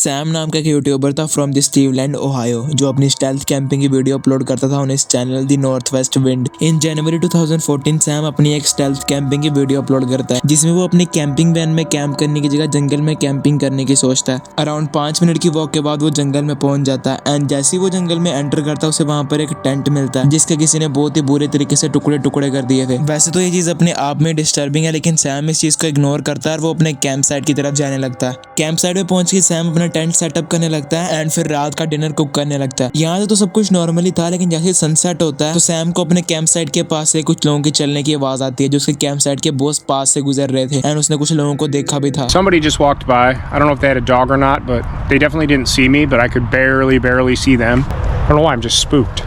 Sam नाम का एक यूट्यूबर था फ्रॉम दिस क्लीवलैंड ओहायो जो अपनी स्टेल्थ कैंपिंग की वीडियो अपलोड करता था ऑन इस channel the north west wind. In January 2014 Sam अपनी एक स्टेल्थ कैंपिंग की वीडियो अपलोड करता है जिसमें वो अपनी कैंपिंग वैन में कैंप करने की जगह जंगल में कैंपिंग करने की सोचता है। अराउंड 5 मिनट की वॉक के बाद वो जंगल में पहुंच जाता है एंड जैसे ही वो जंगल में एंटर करता है उसे वहां पर एक टेंट मिलता है जिसके किसी ने बहुत ही बुरे तरीके से टुकड़े टुकड़े कर दिए थे। वैसे तो ये चीज अपने आप में डिस्टर्बिंग है लेकिन सैम इस चीज को इग्नोर करता है और वो अपने कैंप साइट की तरफ जाने लगता है। कैंप साइट पे पहुंच के सैम अपना टेंट सेटअप करने लगता है एंड फिर रात का डिनर कुक करने लगता है। यहाँ से तो सब कुछ नॉर्मली था लेकिन जैसे सनसेट होता है तो सैम को अपने कैंप साइट के पास से कुछ लोगों के चलने की आवाज आती है जो उसके कैंप साइट के बोस पास से गुजर रहे थे एंड उसने कुछ लोगों को देखा भी था। Somebody just walked by. I don't know if they had a dog or not, but they definitely didn't see me, but I could barely see them. I don't know why, I'm just spooked.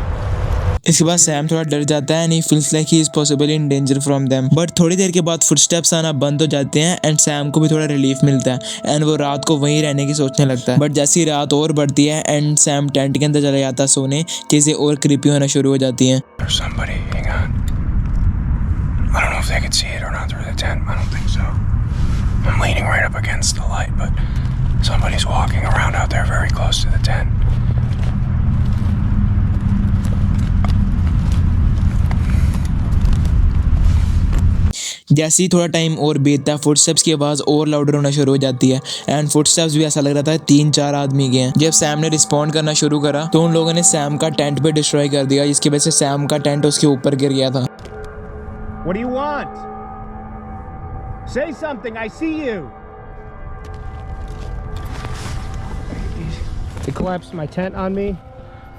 इसके बाद Sam थोड़ा डर जाता है and he feels like he is possibly in danger from them. But थोड़ी देर के बाद फुटस्टेप्स आना बंद हो जाते हैं एंड सैम को भी थोड़ा रिलीफ मिलता है एंड वो रात को वहीं रहने की सोचने लगता है। बट जैसी रात और बढ़ती है एंड सैम टेंट के अंदर चला जाता है सोने, चीजें और क्रीपी होना शुरू हो जाती हैं। There's somebody, hang on. I don't know if they could see it or not through the tent. I don't think so. I'm leaning right up against the light, but somebody's walking around out there very close to the tent. जैसे ही थोड़ा time और बीतता है footsteps की आवाज़ और louder होना शुरू हो जाती है एंड फुटस्टेप्स भी ऐसा लग रहा था 3-4 आदमी गए हैं। जब सैम ने रिस्पॉन्ड करना शुरू करा तो उन लोगों ने सैम का टेंट पे डिस्ट्रॉय कर दिया जिसकी वजह से सैम का टेंट उसके ऊपर गिर गया था। What do you want? Say something, I see you. They collapsed my tent on me.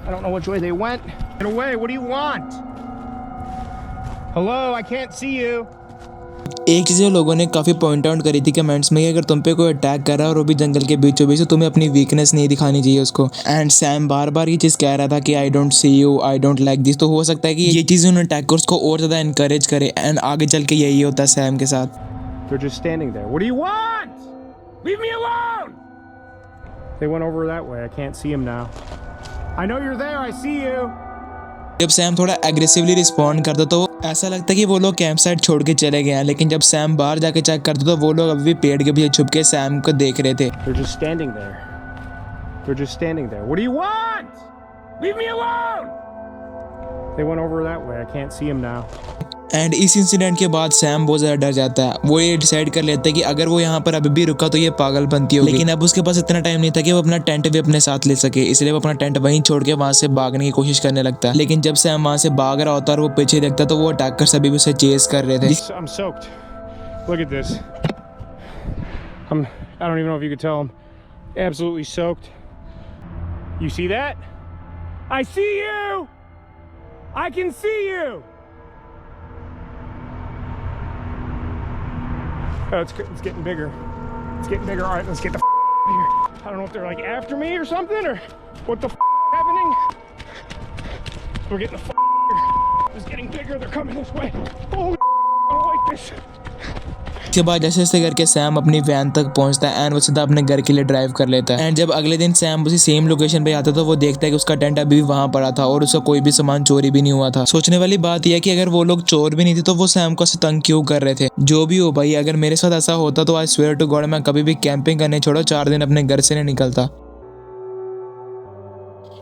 I don't know which way they went. Get away, what do you want? Hello, I can't see you. एक चीज़ लोगों ने काफ़ी point out करी थी comments में कि अगर तुम पे कोई अटैक कर रहा है और वो भी जंगल के बीचों बीच तो तुम्हें अपनी वीकनेस नहीं दिखानी चाहिए उसको। एंड सैम बार बार ये चीज़ कह रहा था कि I don't see you, I don't like this. तो हो सकता है कि ये चीज़ उन अटैकर्स को और ज़्यादा इनकरेज करे एंड आगे चल के यही होता है सैम के साथ। They're just standing there. What do you want? Leave me alone! They went over that way. I can't see them now. I know you're there. I see you. जब सैम थोड़ा एग्रेसिवली रिस्पॉन्ड करता तो ऐसा लगता है कि वो लोग कैंप साइट छोड़ के चले गए हैं, लेकिन जब सैम बाहर जाके चेक करता तो वो लोग अभी भी पेड़ के पीछे छुप के सैम को देख रहे थे। They're just standing there. They're just standing there. What do you want? Leave me alone! They went over that way. I can't see them now. And इस इंसिडेंट के बाद सैम बहुत ज़्यादा डर जाता है। वो ये डिसाइड कर लेता है कि अगर वो यहाँ पर अभी भी रुका तो ये पागलपंती होगी, लेकिन अब उसके पास इतना टाइम नहीं था कि वो अपना टेंट भी अपने साथ ले सके, इसलिए वो अपना टेंट वहीं छोड़ के वहाँ से भागने की कोशिश करने लगता है। लेकिन जब सैम वहाँ से भाग रहा होता है और वो पीछे देखता तो वो अटैकर्स अभी भी उसे चेस कर रहे थे। I'm soaked. Look at this. I don't even know if you could tell. I'm absolutely soaked. You see that? I see you! I can see you! Oh, it's getting bigger. It's getting bigger. All right, let's get the out of here. I don't know if they're like after me or something or what the happening. We're getting the here. It's getting bigger. They're coming this way. Holy I don't like this. इसके बाद जैसे जैसे करके Sam अपनी van तक पहुंचता है and वो सीधा अपने घर के लिए ड्राइव कर लेता है। एंड जब अगले दिन सैम उसी सेम लोकेशन पे आता है तो वो देखता है कि उसका टेंट अभी भी वहां पड़ा था और उसका कोई भी सामान चोरी भी नहीं हुआ था। सोचने वाली बात यह है कि अगर वो लोग चोर भी नहीं थे तो वो सैम को तंग क्यों कर रहे थे। जो भी हो भाई, अगर मेरे साथ ऐसा होता तो आई स्वेयर टू गॉड मैं कभी भी कैंपिंग करने छोड़ो 4 दिन अपने घर से नहीं निकलता।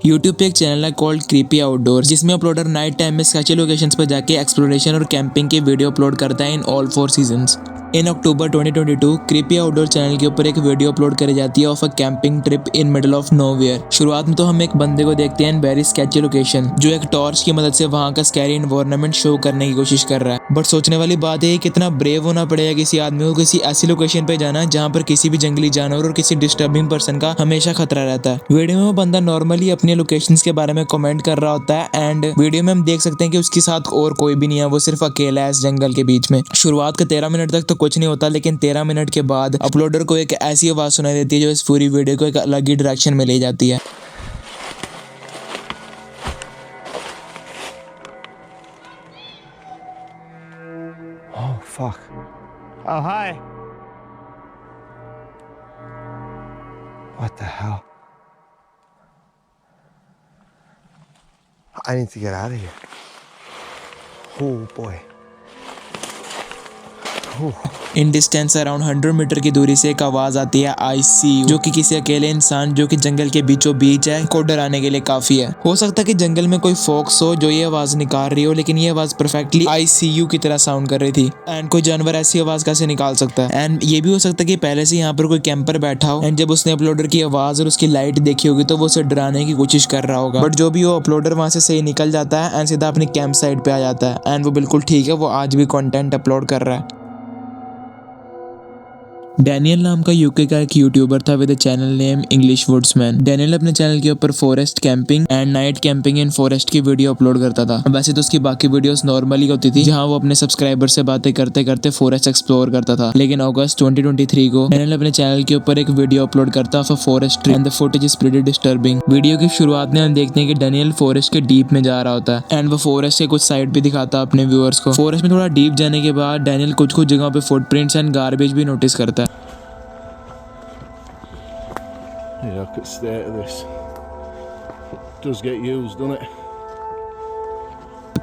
यूट्यूब पे एक चैनल है कॉल्ड क्रीपी आउटडोर जिसमें अपलोडर नाइट टाइम में स्केची लोकेशंस पर जाके एक्सप्लोरेशन और कैंपिंग के वीडियो अपलोड करता है in all 4 seasons. In October 2022 creepy outdoor channel के ऊपर एक वीडियो अपलोड करी जाती है of a camping trip in middle of nowhere. शुरुआत में तो हम एक बंदे को देखते हैं इन वेरी स्केची लोकेशन जो एक टॉर्च की मदद से वहां का स्कैरी एनवायरनमेंट शो करने की कोशिश कर रहा है। बट सोचने वाली बात है कितना ब्रेव होना पड़ेगा किसी आदमी को किसी ऐसी लोकेशन पे जाना जहाँ पर किसी भी जंगली जानवर और किसी डिस्टर्बिंग पर्सन का हमेशा खतरा रहता है। वीडियो में वो बंदा नॉर्मली अपने लोकेशन के बारे में कमेंट कर रहा होता है एंड वीडियो में हम देख सकते हैं कि उसके साथ और कोई भी नहीं है, वो सिर्फ अकेला है इस जंगल के बीच में। शुरुआत के 13 मिनट तक तो कुछ नहीं होता लेकिन 13 मिनट के बाद अपलोडर को एक ऐसी आवाज सुनाई देती है जो इस पूरी वीडियो को एक अलग ही डायरेक्शन में ले जाती है। Oh fuck. Oh hi. What the hell? I need to get out of here. Oh boy. In distance around 100 meter की दूरी से एक आवाज आती है ICU, जो कि किसी अकेले इंसान जो कि जंगल के बीचों बीच है को डराने के लिए काफी है। हो सकता है कि जंगल में कोई फोक्स हो जो ये आवाज निकाल रही हो, लेकिन ये आवाज परफेक्टली ICU की तरह साउंड कर रही थी। एंड कोई जानवर ऐसी आवाज कैसे निकाल सकता है? एंड ये भी हो सकता है कि पहले से यहाँ पर कोई कैंपर बैठा हो एंड जब उसने अपलोडर की आवाज और उसकी लाइट देखी होगी तो वो उसे डराने की कोशिश कर रहा होगा। बट जो भी हो, अपलोडर वहां से सही निकल जाता है एंड सीधा अपनी कैंप साइट पे आ जाता है। एंड वो बिल्कुल ठीक है, वो आज भी कंटेंट अपलोड कर रहा है। डैनियल नाम का यूके का एक यूट्यूबर था with channel name English वुड्समैन। Daniel अपने चैनल के ऊपर forest camping and night camping in forest की वीडियो अपलोड करता था। वैसे तो उसकी बाकी वीडियोस नॉर्मली होती थी जहां वो अपने सब्सक्राइबर से बातें करते करते फॉरेस्ट एक्सप्लोर करता था, लेकिन अगस्त 2023 को डैनियल अपने चैनल के ऊपर एक वीडियो अपलोड करता of a forest tree and the footage is pretty disturbing. Video की शुरुआत में हम देखते हैं कि डैनियल फॉरेस्ट के डीप में जा रहा होता है एंड वो फॉरेस्ट के कुछ साइड भी दिखाता अपने व्यूअर्स को। फॉरेस्ट में थोड़ा डीप जाने के बाद डैनियल कुछ कुछ जगहों पे फुटप्रिंट्स एंड गार्बेज भी नोटिस करता है। Yeah, look at the state of this. It does get used, doesn't it?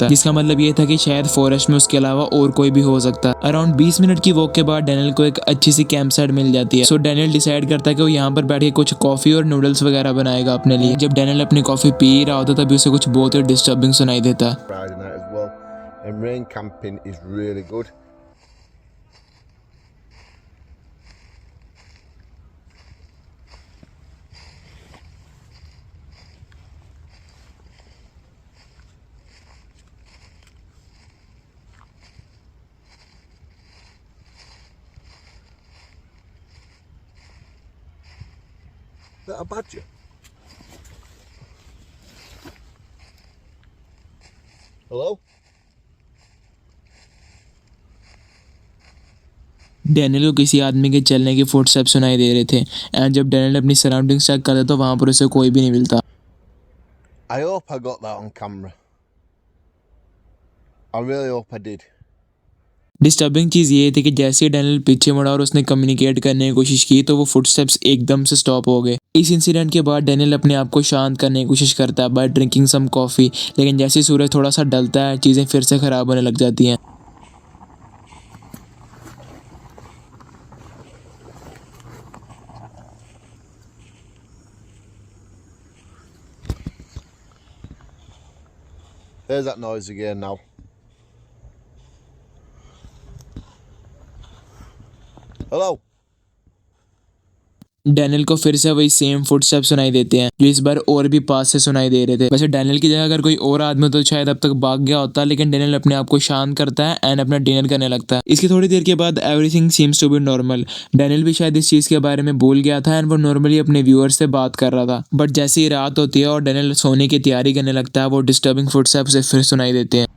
जिसका मतलब ये था कि शायद फॉरेस्ट में उसके अलावा और कोई भी हो सकता है। अराउंड 20 मिनट की वॉक के बाद डैनियल को एक अच्छी सी कैंप साइट मिल जाती है। सो डैनियल डिसाइड करता है कि वो यहाँ पर बैठ के कुछ कॉफी और नूडल्स वगैरह बनाएगा अपने लिए। जब डैनियल अपनी कॉफी पी रहा होता तभी उसे कुछ बहुत ही डिस्टर्बिंग सुनाई देता है। Friday night as well. And rain camping is really good. Is that a badger? Hello? Daniel को किसी आदमी के चलने की फुटस्टेप्स सुनाई दे रहे थे एंड जब डैनियल अपनी सराउंडिंग्स चेक करता तो वहां पर उसे कोई भी नहीं मिलता। I hope I got that on camera. I really hope I did. Disturbing चीज़ ये थी कि जैसे ही डैनियल पीछे मुड़ा और उसने कम्युनिकेट करने की कोशिश की तो वो फुटस्टेप्स एकदम से स्टॉप हो गए। इस इंसिडेंट के बाद डैनियल अपने आप को शांत करने की कोशिश करता है बाय ड्रिंकिंग सम कॉफ़ी, लेकिन जैसे ही सूरज थोड़ा सा ढलता है चीज़ें फिर से ख़राब होने लग जाती हैं। There's that noise again now. Hello? Daniel को फिर से वही सेम फुटस्टेप सुनाई देते हैं जो इस बार और भी पास से सुनाई दे रहे थे। वैसे डैनियल की जगह अगर कोई और आदमी हो तो शायद अब तक भाग गया होता, लेकिन डैनियल अपने आप को शांत करता है एंड अपना डिनर करने लगता है। इसकी थोड़ी देर के बाद everything seems to be normal. Daniel भी शायद इस चीज़ के बारे में भूल गया था एंड वो नॉर्मली अपने व्यूअर्स से बात कर रहा था। बट जैसे ही रात होती है और डैनियल सोने की तैयारी करने लगता है वो डिस्टर्बिंग फुटस्टेप उसे फिर सुनाई देते हैं।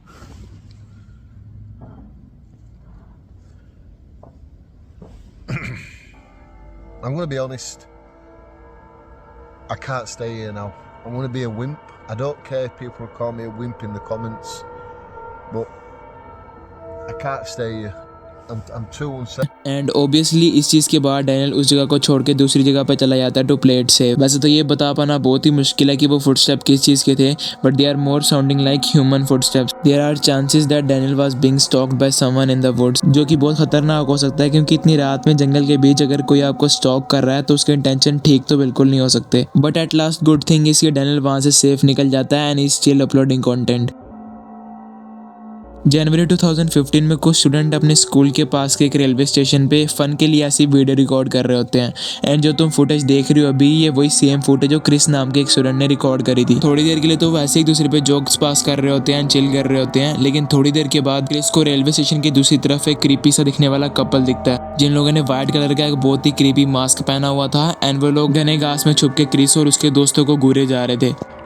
I'm going to be honest. I can't stay here now. I'm going to be a wimp. I don't care if people call me a wimp in the comments, but I can't stay here. I'm too unsafe. And obviously इस चीज़ के बाद Daniel उस जगह को छोड़ के दूसरी जगह पर चला जाता है टू प्ले इट सेफ। वैसे तो ये बता पाना बहुत ही मुश्किल है कि वो फुटस्टेप किस चीज़ के थे, but they are more sounding like human footsteps. There are chances that Daniel was being stalked by someone in the woods, जो कि बहुत खतरनाक हो सकता है क्योंकि इतनी रात में जंगल के बीच अगर कोई आपको स्टॉक कर रहा है तो उसके इंटेंशन ठीक तो बिल्कुल नहीं हो सकते। But at last good thing is कि डैनियल वहाँ से सेफ निकल जाता है and is still uploading content. जनवरी 2015 में कुछ स्टूडेंट अपने स्कूल के पास के एक रेलवे स्टेशन पे फन के लिए ऐसी वीडियो रिकॉर्ड कर रहे होते हैं एंड जो तुम फुटेज देख रही हो अभी ये वही सेम फुटेज जो क्रिस नाम के एक स्टूडेंट ने रिकॉर्ड करी थी। थोड़ी देर के लिए तो वैसे एक दूसरे पे जोक्स पास कर रहे होते हैं, चिल कर रहे होते हैं, लेकिन थोड़ी देर के बाद क्रिस को रेलवे स्टेशन की दूसरी तरफ एक क्रीपी सा दिखने वाला कपल दिखता है जिन लोगों ने व्हाइट कलर का एक बहुत ही क्रीपी मास्क पहना हुआ था एंड वो लोग घने घास में छुप के क्रिस और उसके दोस्तों को घूरे जा रहे थे।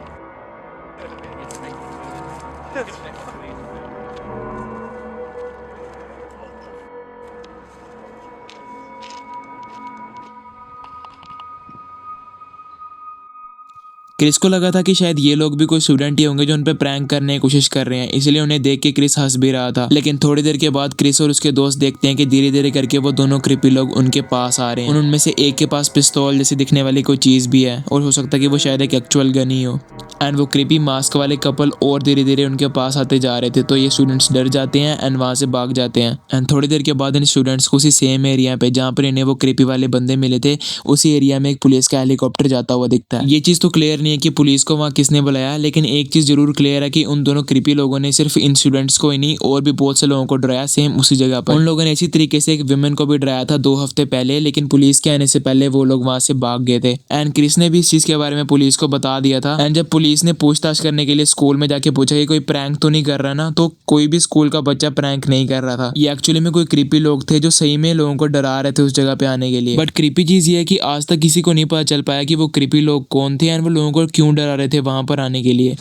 क्रिस को लगा था कि शायद ये लोग भी कोई स्टूडेंट ही होंगे जो उन पे प्रैंक करने की कोशिश कर रहे हैं, इसलिए उन्हें देख के क्रिस हंस भी रहा था। लेकिन थोड़ी देर के बाद क्रिस और उसके दोस्त देखते हैं कि धीरे धीरे करके वो दोनों क्रिपी लोग उनके पास आ रहे हैं। उनमें से एक के पास पिस्तौल जैसी दिखने वाली कोई चीज़ भी है और हो सकता है कि वो शायद एक एक्चुअल गन ही हो। एंड वो क्रीपी मास्क वाले कपल और धीरे धीरे उनके पास आते जा रहे थे। तो ये स्टूडेंट्स डर जाते हैं एंड वहाँ से भाग जाते हैं। एंड थोड़ी देर के बाद इन स्टूडेंट्स को उसी सेम एरिया पे जहाँ पर इन्हें वो क्रीपी वाले बंदे मिले थे, उसी एरिया में एक पुलिस का हेलीकॉप्टर जाता हुआ दिखता है। ये चीज़ तो क्लियर नहीं है कि पुलिस को वहाँ किसने बुलाया, लेकिन एक चीज़ जरूर क्लियर है कि उन दोनों क्रीपी लोगों ने सिर्फ इन स्टूडेंट्स को ही नहीं और भी बहुत से लोगों को डराया सेम उसी जगह पर। उन लोगों ने इसी तरीके से एक विमेन को भी डराया था 2 हफ्ते पहले, लेकिन पुलिस के आने से पहले वो लोग वहाँ से भाग गए थे। एंड क्रिस ने भी इस चीज़ के बारे में पुलिस को बता दिया था। एंड जब पुलिस ने पूछताछ करने के लिए स्कूल में जाके पूछा कि कोई प्रैंक तो नहीं कर रहा ना, तो कोई भी स्कूल का बच्चा प्रैंक नहीं कर रहा था। ये एक्चुअली में कोई क्रीपी लोग थे जो सही में लोगों को डरा रहे थे उस जगह पे आने के लिए। बट क्रीपी चीज़ ये है कि आज तक किसी को नहीं पता चल पाया कि वो क्रीपी लोग कौन थे एंड वो लोगों को क्यों डरा रहे थे वहाँ पर आने के लिए।